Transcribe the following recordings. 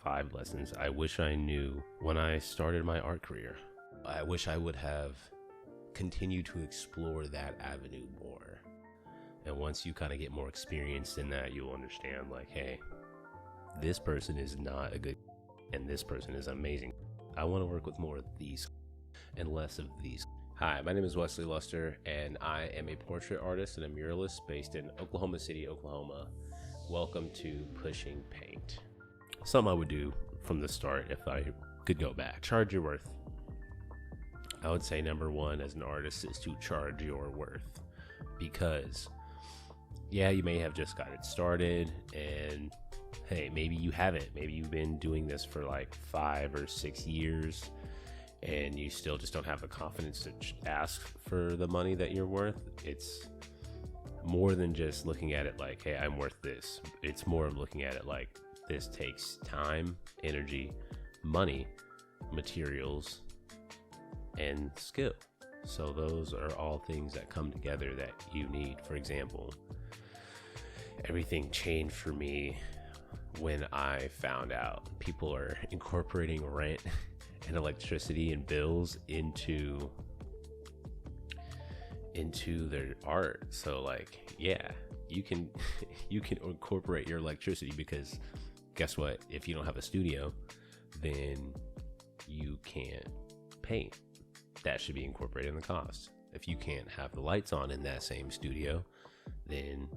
5 lessons I wish I knew when I started my art career. I wish I would have continued to explore that avenue more. And once you kind of get more experienced in that, you'll understand, like, hey, this person is not a good, and this person is amazing. I want to work with more of these and less of these. Hi, my name is Wesley Luster, and I am a portrait artist and a muralist based in Oklahoma City, Oklahoma. Welcome to Pushing Paint. Something I would do from the start if I could go back. Charge your worth. I would say number one as an artist is to charge your worth, because yeah, you may have just got it started, and hey, maybe you haven't. Maybe you've been doing this for like 5 or 6 years and you still just don't have the confidence to ask for the money that you're worth. It's more than just looking at it like, hey, I'm worth this. It's more of looking at it like, this takes time, energy, money, materials, and skill. So those are all things that come together that you need. For example, everything changed for me when I found out people are incorporating rent and electricity and bills into their art. So like, yeah, you can incorporate your electricity, because guess what? If you don't have a studio, then you can't paint. That should be incorporated in the cost. If you can't have the lights on in that same studio, then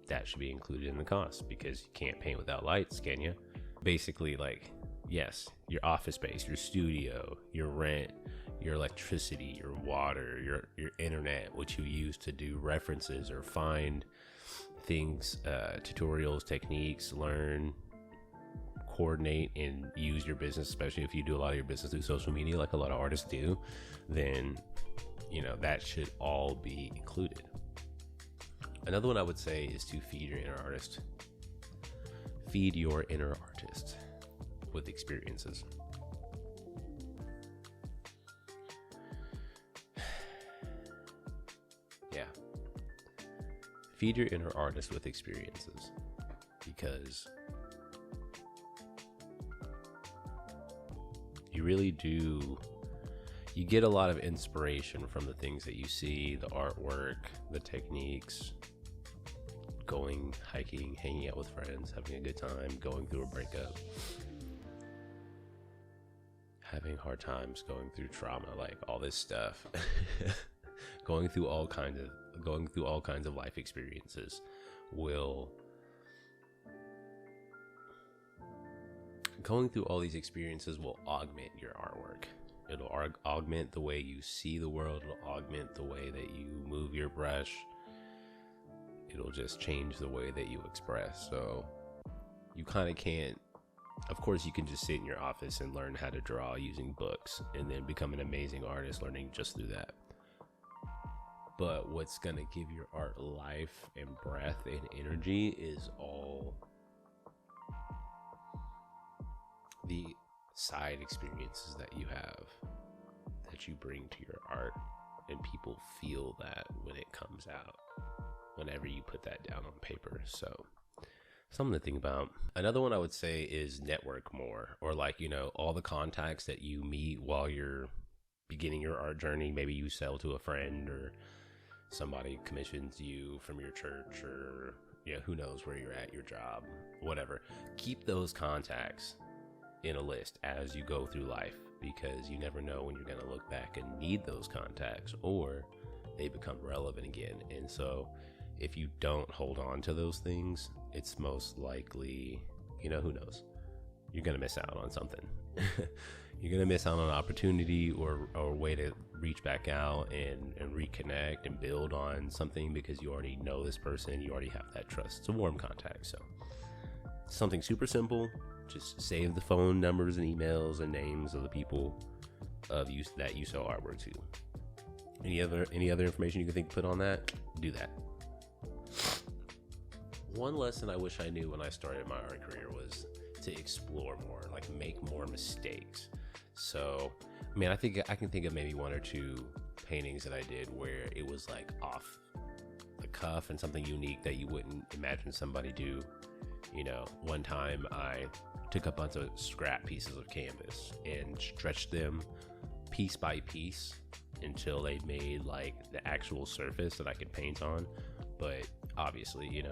that should be included in the cost, because you can't paint without lights, can you? Basically, like, yes, your office space, your studio, your rent, your electricity, your water, your internet, which you use to do references or find things, tutorials, techniques, learn, coordinate, and use your business, especially if you do a lot of your business through social media like a lot of artists do, then that should all be included. Another one I would say is to feed your inner artist. Feed your inner artist with experiences. Yeah. Feed your inner artist with experiences, because you really do. You get a lot of inspiration from the things that you see, the artwork, the techniques, going hiking, hanging out with friends, having a good time, going through a breakup, having hard times, going through trauma, like all this stuff. Going through all kinds of life experiences Going through all these experiences will augment your artwork. It'll augment the way you see the world. It'll augment the way that you move your brush. It'll just change the way that you express. So you kind of can't, of course you can just sit in your office and learn how to draw using books and then become an amazing artist learning just through that. But what's going to give your art life and breath and energy is all the side experiences that you have, that you bring to your art, and people feel that when it comes out, whenever you put that down on paper. So something to think about. Another one I would say is network more, or like, all the contacts that you meet while you're beginning your art journey. Maybe you sell to a friend, or somebody commissions you from your church, or who knows where you're at, your job, whatever. Keep those contacts in a list as you go through life, because you never know when you're going to look back and need those contacts, or they become relevant again. And so if you don't hold on to those things, it's most likely, who knows, you're going to miss out on something. You're going to miss out on an opportunity or a way to reach back out and reconnect and build on something, because you already know this person, you already have that trust. It's a warm contact. So something super simple. Just save the phone numbers and emails and names of the people that you sell artwork to. Any other information you can think to put on that? Do that. One lesson I wish I knew when I started my art career was to explore more, like make more mistakes. So, I think I can think of maybe 1 or 2 paintings that I did where it was like off the cuff and something unique that you wouldn't imagine somebody do. One time I took a bunch of scrap pieces of canvas and stretched them piece by piece until they made like the actual surface that I could paint on. But obviously,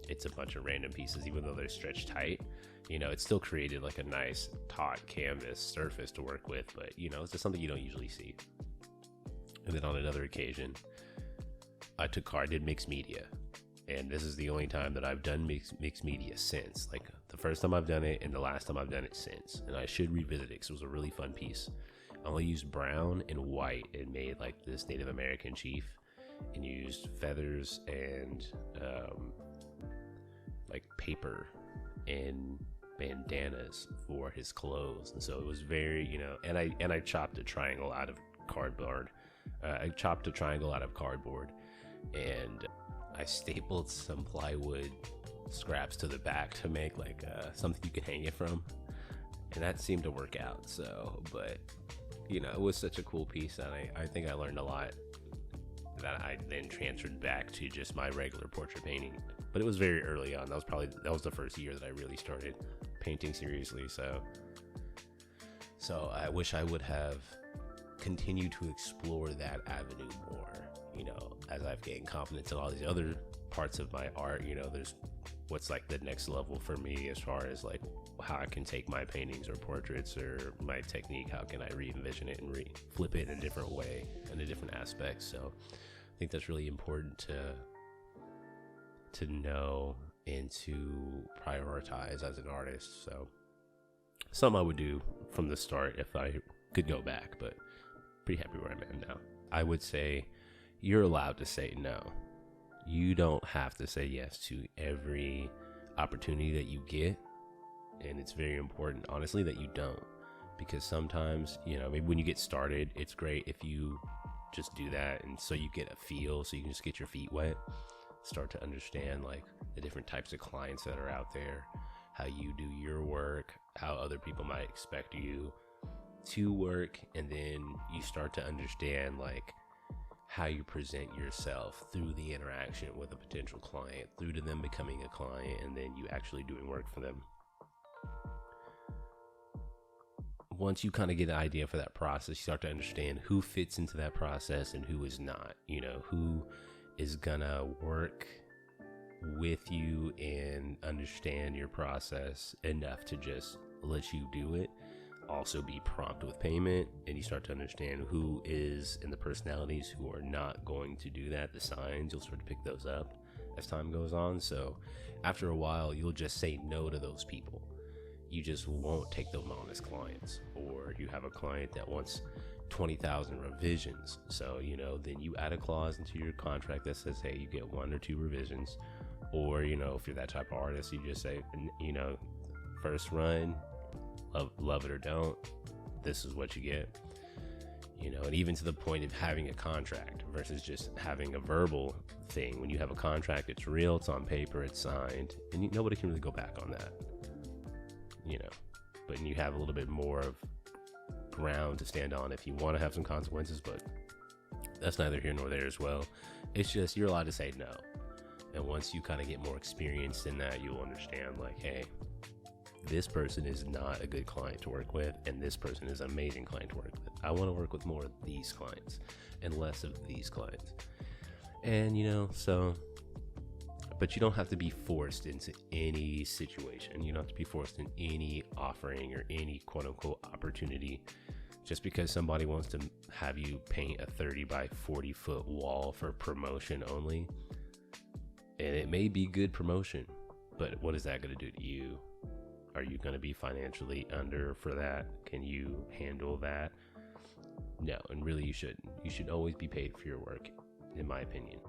it's a bunch of random pieces, even though they're stretched tight. It still created like a nice taut canvas surface to work with, but it's just something you don't usually see. And then on another occasion, I did mixed media, and this is the only time that I've done mixed media since. Like the first time I've done it and the last time I've done it since, and I should revisit it because it was a really fun piece. I only used brown and white and made like this Native American chief, and used feathers and like paper and bandanas for his clothes. And so it was very, and I chopped a triangle out of cardboard. I chopped a triangle out of cardboard, and I stapled some plywood scraps to the back to make like something you could hang it from, and that seemed to work out. So, but it was such a cool piece, and I think I learned a lot that I then transferred back to just my regular portrait painting. But it was very early on. That was the first year that I really started painting seriously. So I wish I would have continued to explore that avenue more, as I've gained confidence in all these other parts of my art. There's what's like the next level for me as far as like how I can take my paintings or portraits or my technique, how can I re-envision it and flip it in a different way, in a different aspect. So I think that's really important to know and to prioritize as an artist. So something I would do from the start if I could go back, but pretty happy where I'm at now. I would say you're allowed to say no. You don't have to say yes to every opportunity that you get. And it's very important, honestly, that you don't. Because sometimes, maybe when you get started, it's great if you just do that. And so you get a feel, so you can just get your feet wet, start to understand like the different types of clients that are out there, how you do your work, how other people might expect you to work. And then you start to understand like how you present yourself through the interaction with a potential client, through to them becoming a client, and then you actually doing work for them. Once you kind of get an idea for that process, you start to understand who fits into that process and who is not, who is gonna work with you and understand your process enough to just let you do it. Also be prompt with payment, and you start to understand who is in the personalities who are not going to do that. The signs, you'll start to pick those up as time goes on. So after a while, you'll just say no to those people. You just won't take them on as clients. Or you have a client that wants 20,000 revisions. So, then you add a clause into your contract that says, hey, you get 1 or 2 revisions. Or, if you're that type of artist, you just say, first run, love it or don't, this is what you get. And even to the point of having a contract versus just having a verbal thing. When you have a contract, it's real, it's on paper, it's signed, and nobody can really go back on that. But you have a little bit more of ground to stand on if you want to have some consequences, but that's neither here nor there as well. It's just you're allowed to say no. And once you kind of get more experienced in that, you'll understand like, hey, this person is not a good client to work with, and this person is an amazing client to work with. I want to work with more of these clients and less of these clients. And but you don't have to be forced into any situation. You don't have to be forced in any offering or any quote unquote opportunity just because somebody wants to have you paint a 30 by 40 foot wall for promotion only. And it may be good promotion, but what is that going to do to you? Are you going to be financially under for that? Can you handle that? No, and really you shouldn't. You should always be paid for your work, in my opinion.